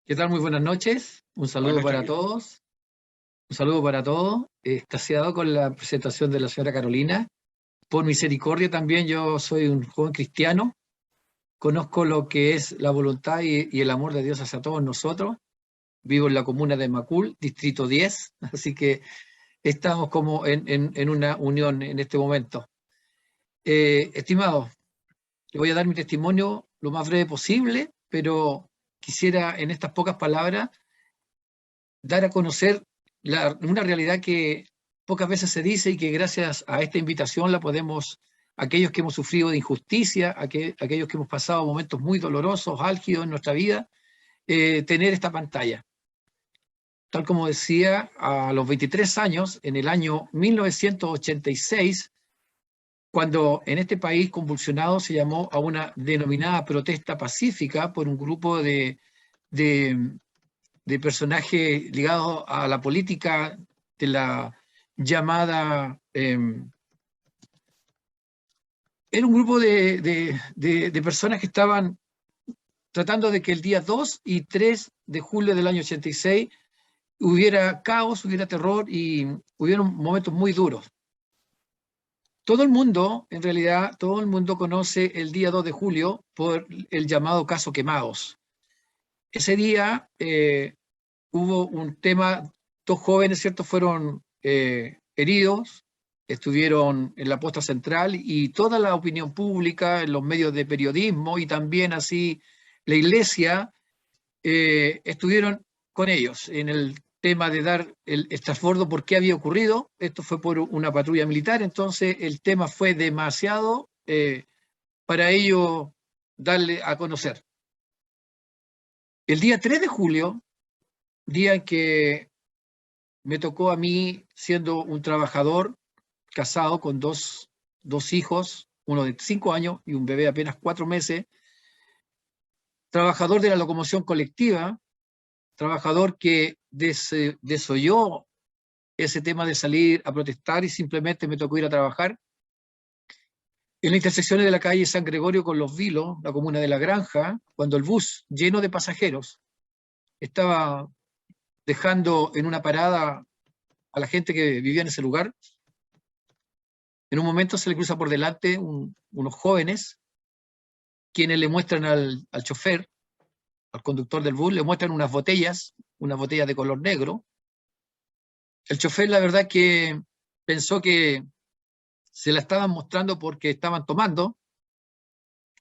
¿Qué tal? Muy buenas noches. Un saludo Buenas para noches. todos. Un saludo para todos. Extasiado con la presentación de la señora Carolina. Por misericordia también yo soy un joven cristiano. Conozco lo que es la voluntad y el amor de Dios hacia todos nosotros. Vivo en la comuna de Macul, distrito 10, así que estamos como en una unión en este momento. Estimado, le voy a dar mi testimonio lo más breve posible, pero quisiera en estas pocas palabras dar a conocer una realidad que pocas veces se dice y que gracias a esta invitación la podemos, aquellos que hemos sufrido de injusticia, aquellos que hemos pasado momentos muy dolorosos, álgidos en nuestra vida, tener esta pantalla. Tal como decía, a los 23 años, en el año 1986, cuando en este país convulsionado se llamó a una denominada protesta pacífica por un grupo de de personajes ligados a la política de la llamada... era un grupo de personas que estaban tratando de que el día 2 y 3 de julio del año 86 hubiera caos, hubiera terror y hubieron momentos muy duros. Todo el mundo, en realidad, todo el mundo conoce el día 2 de julio por el llamado caso Quemados. Ese día hubo un tema, dos jóvenes, ¿cierto?, fueron heridos, estuvieron en la posta central y toda la opinión pública, en los medios de periodismo y también así la iglesia estuvieron con ellos en el tema de dar el trasbordo por qué había ocurrido. Esto fue por una patrulla militar, entonces el tema fue demasiado para ellos darle a conocer. El día 3 de julio, día en que me tocó a mí, siendo un trabajador casado con dos hijos, uno de 5 años y un bebé de apenas 4 meses, trabajador de la locomoción colectiva, trabajador que desoyó ese tema de salir a protestar y simplemente me tocó ir a trabajar. En las intersecciones de la calle San Gregorio con Los Vilos, la comuna de La Granja, cuando el bus lleno de pasajeros estaba dejando en una parada a la gente que vivía en ese lugar, en un momento se le cruza por delante unos jóvenes, quienes le muestran al chofer, al conductor del bus, le muestran unas botellas de color negro. El chofer, la verdad, que pensó que se la estaban mostrando porque estaban tomando,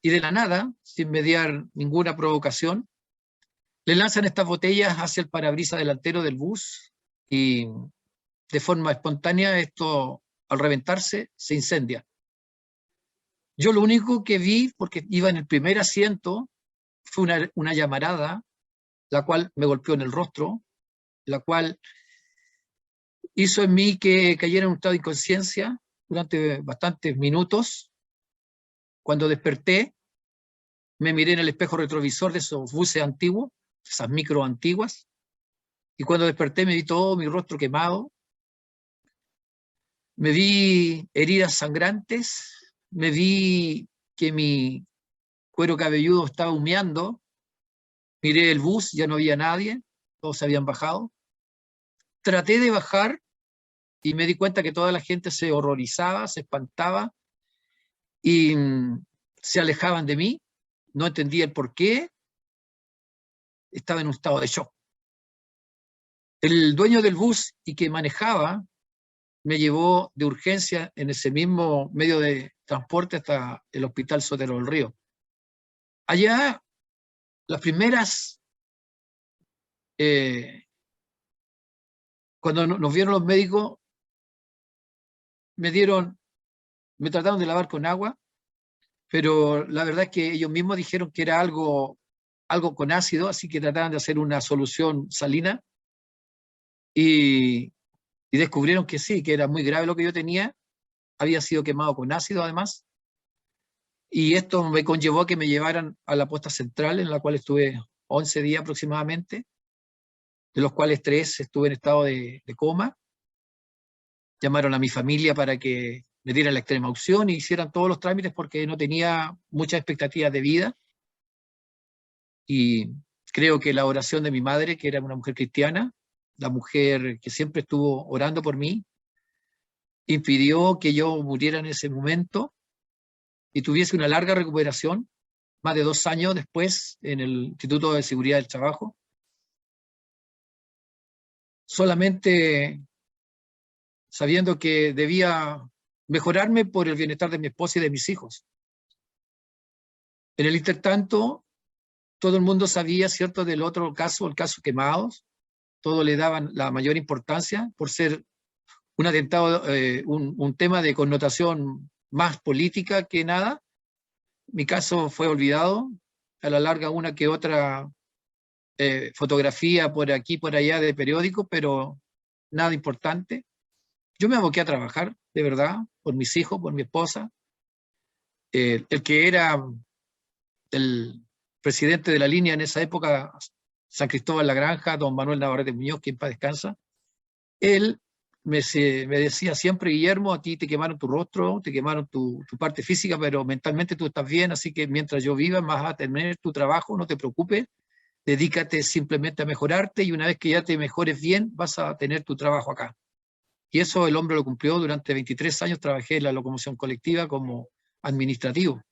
y de la nada, sin mediar ninguna provocación, le lanzan estas botellas hacia el parabrisas delantero del bus y de forma espontánea esto, al reventarse, se incendia. Yo lo único que vi, porque iba en el primer asiento, fue una llamarada, la cual me golpeó en el rostro, la cual hizo en mí que cayera en un estado de inconsciencia durante bastantes minutos. Cuando desperté, me miré en el espejo retrovisor de esos buses antiguos, esas micro antiguas, y cuando desperté me vi todo mi rostro quemado, me vi heridas sangrantes, me vi que mi cuero cabelludo estaba humeando, miré el bus, ya no había nadie, todos se habían bajado. Traté de bajar y me di cuenta que toda la gente se horrorizaba, se espantaba y se alejaban de mí. No entendía el por qué, estaba en un estado de shock. El dueño del bus y que manejaba me llevó de urgencia en ese mismo medio de transporte hasta el Hospital Sotero del Río. Allá, las primeras, cuando nos vieron los médicos, me trataron de lavar con agua, pero la verdad es que ellos mismos dijeron que era algo con ácido, así que trataban de hacer una solución salina y descubrieron que sí, que era muy grave lo que yo tenía, había sido quemado con ácido además, y esto me conllevó a que me llevaran a la posta central, en la cual estuve 11 días aproximadamente, de los cuales 3 estuve en estado de coma. Llamaron a mi familia para que me dieran la extrema opción y hicieran todos los trámites porque no tenía muchas expectativas de vida. Y Creo que la oración de mi madre, que era una mujer cristiana, la mujer que siempre estuvo orando por mí, impidió que yo muriera en ese momento y tuviese una larga recuperación, más de 2 años después, en el Instituto de Seguridad del Trabajo. Solamente sabiendo que debía mejorarme por el bienestar de mi esposa y de mis hijos. En el intertanto, todo el mundo sabía, ¿cierto?, del otro caso, el caso Quemados. Todos le daban la mayor importancia por ser un atentado, un tema de connotación más política que nada. Mi caso fue olvidado, a la larga una que otra fotografía por aquí, por allá de periódico, pero nada importante. Yo me aboqué a trabajar, de verdad, por mis hijos, por mi esposa. El que era el presidente de la línea en esa época, San Cristóbal La Granja, don Manuel Navarrete Muñoz, que en paz descansa, él me decía siempre: Guillermo, a ti te quemaron tu rostro, te quemaron tu parte física, pero mentalmente tú estás bien, así que mientras yo viva vas a tener tu trabajo, no te preocupes, dedícate simplemente a mejorarte y una vez que ya te mejores bien, vas a tener tu trabajo acá. Y eso el hombre lo cumplió. Durante 23 años trabajé en la locomoción colectiva como administrativo.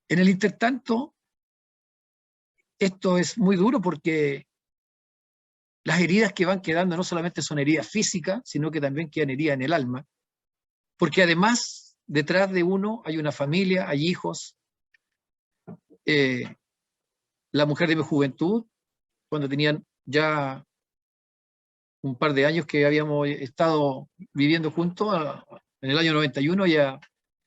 En el intertanto, esto es muy duro porque las heridas que van quedando no solamente son heridas físicas, sino que también quedan heridas en el alma, porque además detrás de uno hay una familia, hay hijos. La mujer de mi juventud, cuando tenían ya un par de años que habíamos estado viviendo juntos, en el año 91 ya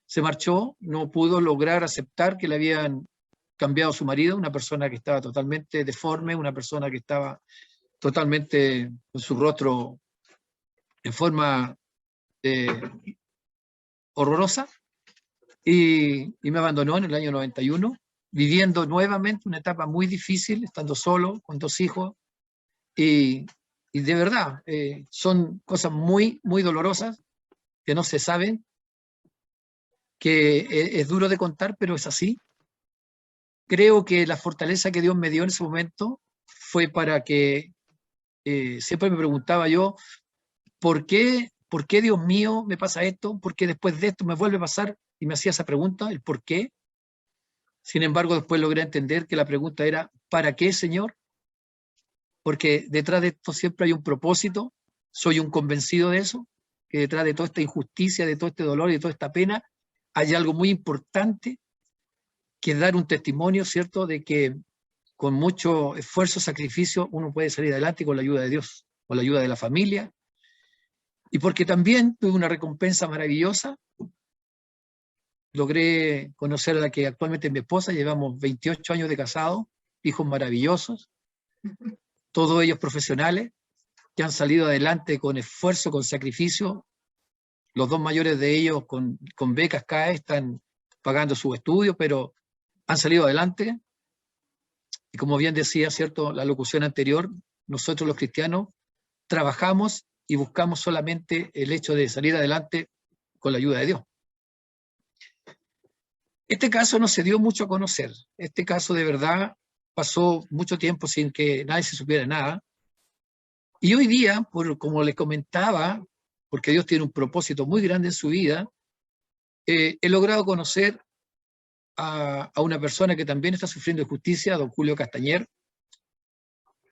se marchó, no pudo lograr aceptar que le habían cambiado a su marido, una persona que estaba totalmente deforme, una persona que estaba totalmente con su rostro en forma horrorosa, y me abandonó en el año 91, viviendo nuevamente una etapa muy difícil, estando solo, con 2 hijos, y de verdad, son cosas muy, muy dolorosas, que no se saben, que es duro de contar, pero es así. Creo que la fortaleza que Dios me dio en ese momento fue para que, siempre me preguntaba yo, ¿por qué Dios mío me pasa esto? ¿Por qué después de esto me vuelve a pasar? Y me hacía esa pregunta, el por qué. Sin embargo, después logré entender que la pregunta era, ¿para qué, Señor? Porque detrás de esto siempre hay un propósito, soy un convencido de eso, que detrás de toda esta injusticia, de todo este dolor y de toda esta pena, hay algo muy importante, que es dar un testimonio, ¿cierto?, de que con mucho esfuerzo, sacrificio, uno puede salir adelante con la ayuda de Dios, con la ayuda de la familia, y porque también tuve una recompensa maravillosa. Logré conocer a la que actualmente es mi esposa, llevamos 28 años de casado, hijos maravillosos, todos ellos profesionales, que han salido adelante con esfuerzo, con sacrificio. Los 2 mayores de ellos con becas CAE están pagando sus estudios, pero han salido adelante. Y como bien decía, ¿cierto?, la locución anterior, nosotros los cristianos trabajamos y buscamos solamente el hecho de salir adelante con la ayuda de Dios. Este caso no se dio mucho a conocer. Este caso de verdad pasó mucho tiempo sin que nadie se supiera nada. Y hoy día, como les comentaba, porque Dios tiene un propósito muy grande en su vida, he logrado conocer a una persona que también está sufriendo injusticia, don Julio Castañer,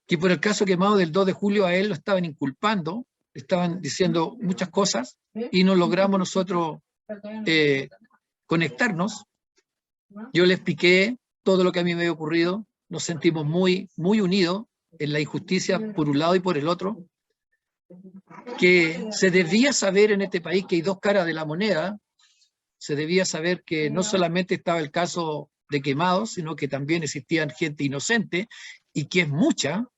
que por el caso Quemado del 2 de julio a él lo estaban inculpando, estaban diciendo muchas cosas y no logramos nosotros conectarnos. Yo le expliqué todo lo que a mí me había ocurrido, nos sentimos muy, muy unidos en la injusticia por un lado y por el otro, que se debía saber en este país que hay 2 caras de la moneda. Se debía saber que no solamente estaba el caso de Quemados, sino que también existían gente inocente, y que es mucha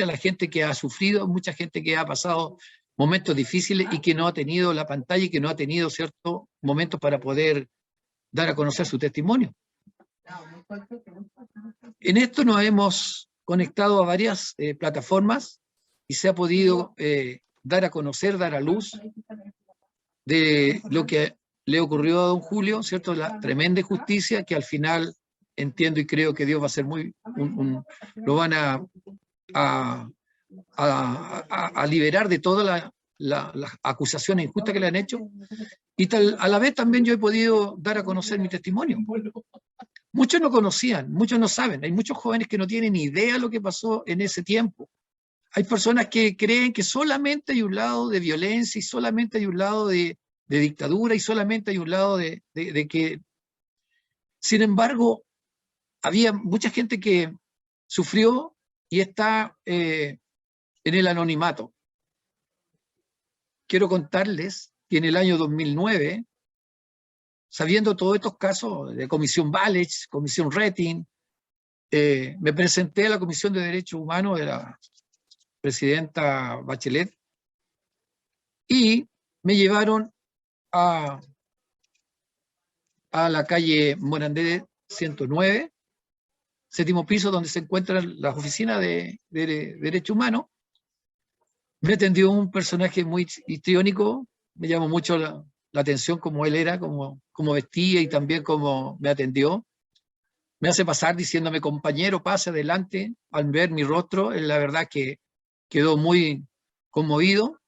la gente que ha sufrido, mucha gente que ha pasado momentos difíciles y que no ha tenido la pantalla y que no ha tenido ciertos momentos para poder dar a conocer su testimonio. En esto nos hemos conectado a varias plataformas y se ha podido dar a conocer, dar a luz de lo que le ocurrió a don Julio, ¿cierto?, la tremenda injusticia que al final entiendo y creo que Dios va a ser lo van a liberar de todas las acusaciones injustas que le han hecho, y a la vez también yo he podido dar a conocer mi testimonio. Muchos no conocían, muchos no saben, hay muchos jóvenes que no tienen ni idea de lo que pasó en ese tiempo. Hay personas que creen que solamente hay un lado de violencia y solamente hay un lado de dictadura y solamente hay un lado de que... Sin embargo, había mucha gente que sufrió y está en el anonimato. Quiero contarles que en el año 2009, sabiendo todos estos casos de Comisión Valech, Comisión Rating, me presenté a la Comisión de Derechos Humanos de la presidenta Bachelet y me llevaron a la calle Morandé 109, séptimo piso, donde se encuentran las oficinas de Derechos Humanos. Me atendió un personaje muy histriónico, me llamó mucho la atención como él era, como vestía y también como me atendió. Me hace pasar diciéndome, compañero, pase adelante. Al ver mi rostro, la verdad que quedó muy conmovido.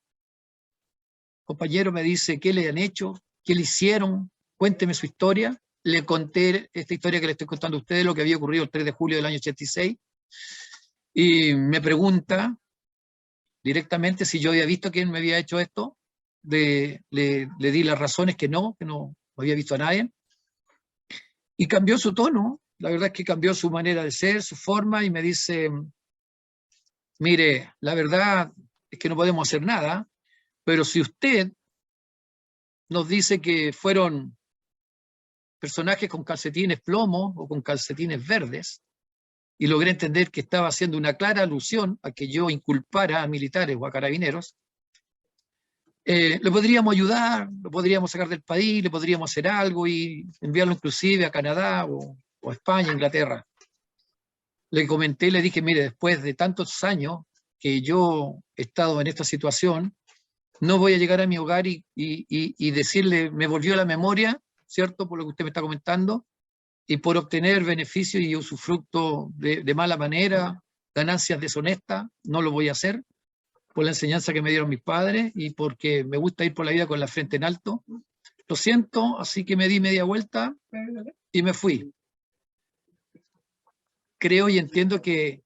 Compañero, me dice, ¿qué le han hecho? ¿Qué le hicieron? Cuénteme su historia. Le conté esta historia que le estoy contando a ustedes, lo que había ocurrido el 3 de julio del año 86. Y me pregunta directamente si yo había visto quién me había hecho esto. Le di las razones que no había visto a nadie. Y cambió su tono. La verdad es que cambió su manera de ser, su forma, y me dice, mire, la verdad es que no podemos hacer nada, pero si usted nos dice que fueron personajes con calcetines plomo o con calcetines verdes, y logré entender que estaba haciendo una clara alusión a que yo inculpara a militares o a carabineros, le podríamos ayudar, lo podríamos sacar del país, le podríamos hacer algo y enviarlo inclusive a Canadá o a España, Inglaterra. Le comenté, le dije, mire, después de tantos años que yo he estado en esta situación, no voy a llegar a mi hogar y decirle, me volvió la memoria, ¿cierto? Por lo que usted me está comentando, y por obtener beneficios y usufructo de mala manera, ganancias deshonestas, no lo voy a hacer, por la enseñanza que me dieron mis padres y porque me gusta ir por la vida con la frente en alto. Lo siento, así que me di media vuelta y me fui. Creo y entiendo que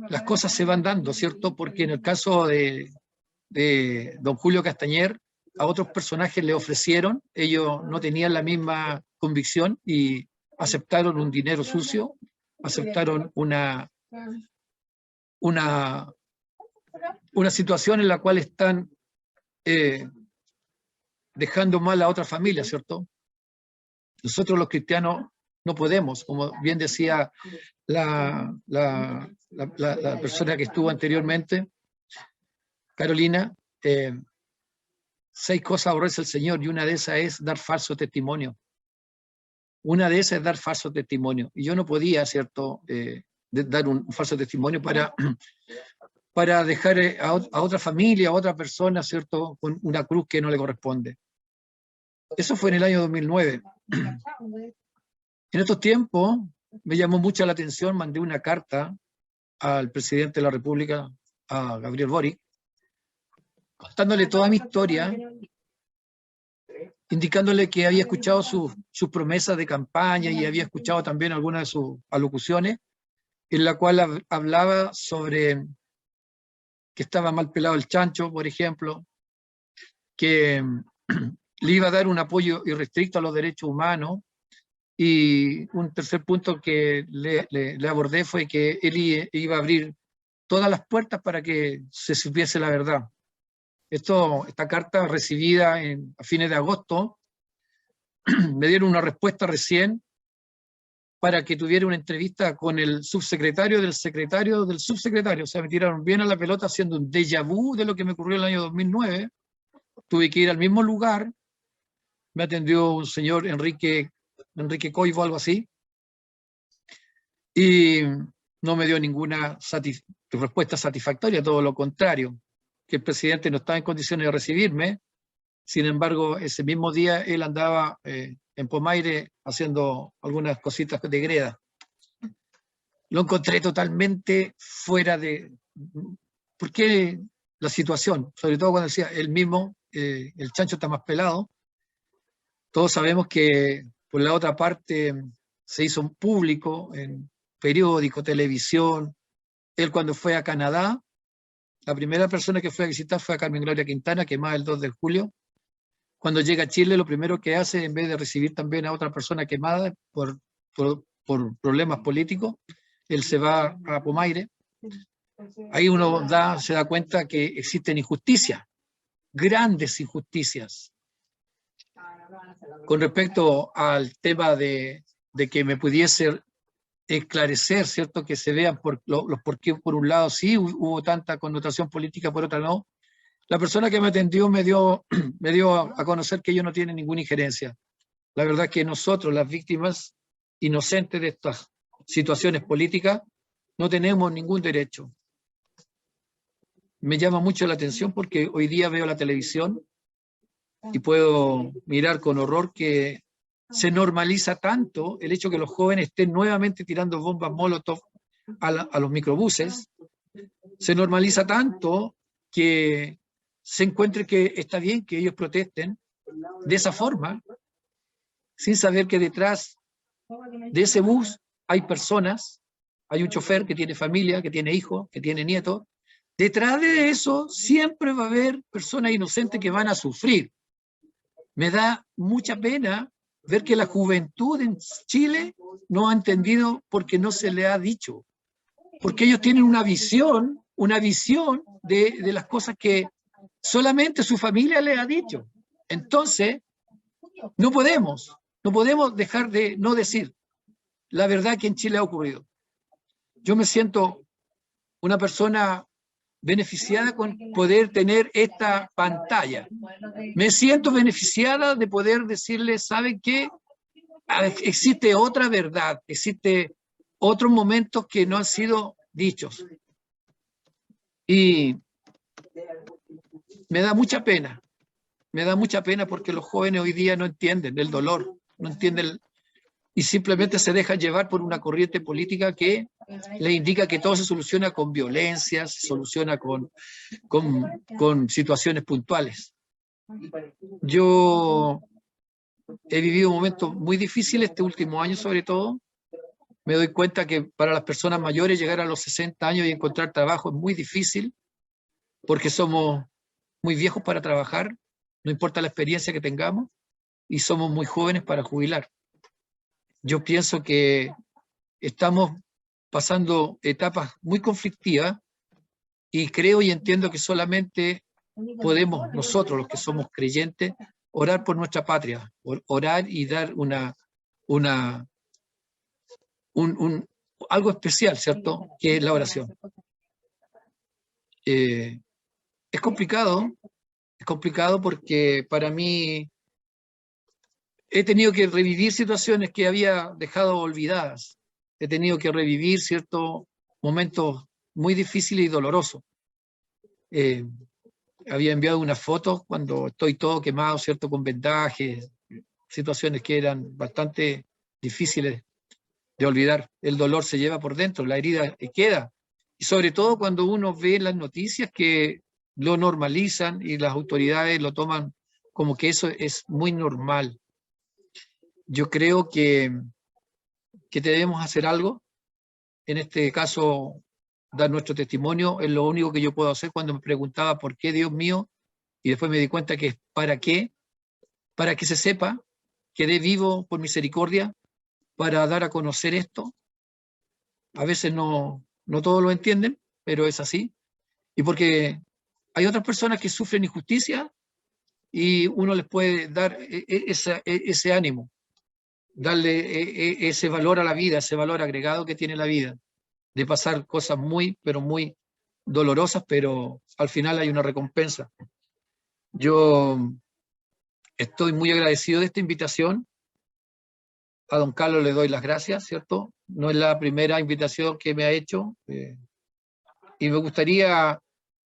las cosas se van dando, ¿cierto? Porque en el caso de don Julio Castañer, a otros personajes le ofrecieron, ellos no tenían la misma convicción y aceptaron un dinero sucio, aceptaron una situación en la cual están dejando mal a otra familia, ¿cierto? Nosotros los cristianos no podemos, como bien decía la persona que estuvo anteriormente, Carolina, 6 cosas aborrece el Señor y una de esas es dar falso testimonio. Una de esas es dar falso testimonio. Y yo no podía, ¿cierto?, dar un falso testimonio para dejar a otra familia, a otra persona, ¿cierto?, con una cruz que no le corresponde. Eso fue en el año 2009. En estos tiempos me llamó mucho la atención, mandé una carta al presidente de la República, a Gabriel Boric, contándole toda mi historia, indicándole que había escuchado sus promesas de campaña y había escuchado también algunas de sus alocuciones, en la cual hablaba sobre que estaba mal pelado el chancho, por ejemplo, que le iba a dar un apoyo irrestricto a los derechos humanos, y un tercer punto que le abordé fue que él iba a abrir todas las puertas para que se supiese la verdad. Esta carta recibida a fines de agosto, me dieron una respuesta recién para que tuviera una entrevista con el subsecretario del secretario del subsecretario. O sea, me tiraron bien a la pelota haciendo un déjà vu de lo que me ocurrió en el año 2009. Tuve que ir al mismo lugar, me atendió un señor Enrique Coivo, algo así, y no me dio ninguna respuesta satisfactoria, todo lo contrario, que el presidente no estaba en condiciones de recibirme, Sin embargo, ese mismo día él andaba en Pomaire haciendo algunas cositas de greda. Lo encontré totalmente fuera de... ¿Por qué la situación? Sobre todo cuando decía él mismo, el chancho está más pelado. Todos sabemos que por la otra parte se hizo un público en periódico, televisión. Él cuando fue a Canadá, la primera persona que fue a visitar fue a Carmen Gloria Quintana, quemada el 2 de julio. Cuando llega a Chile, lo primero que hace, en vez de recibir también a otra persona quemada por problemas políticos, él se va a Pomaire. Ahí uno se da cuenta que existen injusticias, grandes injusticias. Con respecto al tema de que me pudiese esclarecer, ¿cierto? Que se vean los por qué, por un lado sí hubo tanta connotación política, por otra no. La persona que me atendió me dio a conocer que ellos no tienen ninguna injerencia. La verdad es que nosotros, las víctimas inocentes de estas situaciones políticas, no tenemos ningún derecho. Me llama mucho la atención porque hoy día veo la televisión y puedo mirar con horror que se normaliza tanto el hecho que los jóvenes estén nuevamente tirando bombas Molotov a los microbuses. Se normaliza tanto que se encuentre que está bien que ellos protesten de esa forma, sin saber que detrás de ese bus hay personas, hay un chofer que tiene familia, que tiene hijos, que tiene nietos. Detrás de eso siempre va a haber personas inocentes que van a sufrir. Me da mucha pena ver que la juventud en Chile no ha entendido porque no se le ha dicho. Porque ellos tienen una visión de las cosas que solamente su familia les ha dicho. Entonces, no podemos dejar de no decir la verdad que en Chile ha ocurrido. Yo me siento una persona beneficiada con poder tener esta pantalla. Me siento beneficiada de poder decirles, ¿saben qué? Existe otra verdad, existe otros momentos que no han sido dichos. Y me da mucha pena porque los jóvenes hoy día no entienden el dolor, no entienden y simplemente se dejan llevar por una corriente política que les indica que todo se soluciona con violencia, se soluciona con situaciones puntuales. Yo he vivido momentos muy difíciles este último año, sobre todo. Me doy cuenta que para las personas mayores llegar a los 60 años y encontrar trabajo es muy difícil porque somos muy viejos para trabajar, no importa la experiencia que tengamos, y somos muy jóvenes para jubilar. Yo pienso que estamos pasando etapas muy conflictivas y creo y entiendo que solamente podemos nosotros, los que somos creyentes, orar por nuestra patria, orar y dar algo especial, ¿cierto? Que es la oración. Es complicado porque para mí he tenido que revivir situaciones que había dejado olvidadas. He tenido que revivir ciertos momentos muy difíciles y dolorosos. Había enviado unas fotos cuando estoy todo quemado, ¿cierto? Con vendajes, situaciones que eran bastante difíciles de olvidar. El dolor se lleva por dentro, la herida queda. Y sobre todo cuando uno ve las noticias que lo normalizan y las autoridades lo toman como que eso es muy normal. Yo creo que debemos hacer algo. En este caso, dar nuestro testimonio es lo único que yo puedo hacer cuando me preguntaba por qué, Dios mío, y después me di cuenta que es para que se sepa, quedé vivo por misericordia para dar a conocer esto. A veces no todos lo entienden, pero es así. Y porque hay otras personas que sufren injusticia y uno les puede dar ese ánimo, darle ese valor a la vida, ese valor agregado que tiene la vida, de pasar cosas muy, pero muy dolorosas, pero al final hay una recompensa. Yo estoy muy agradecido de esta invitación. A don Carlos le doy las gracias, ¿cierto? No es la primera invitación que me ha hecho. Y me gustaría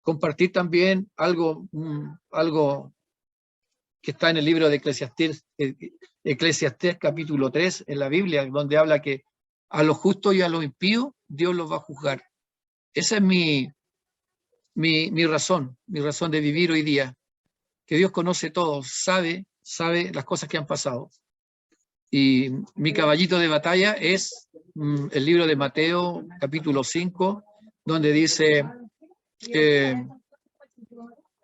compartir también algo que está en el libro de Eclesiastés capítulo 3 en la Biblia, donde habla que a los justos y a los impíos Dios los va a juzgar. Esa es mi razón de vivir hoy día, que Dios conoce todo, sabe las cosas que han pasado. Y mi caballito de batalla es el libro de Mateo, capítulo 5, donde dice,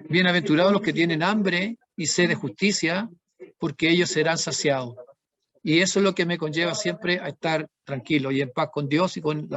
bienaventurados los que tienen hambre y sed de justicia, porque ellos serán saciados. Y eso es lo que me conlleva siempre a estar tranquilo y en paz con Dios y con la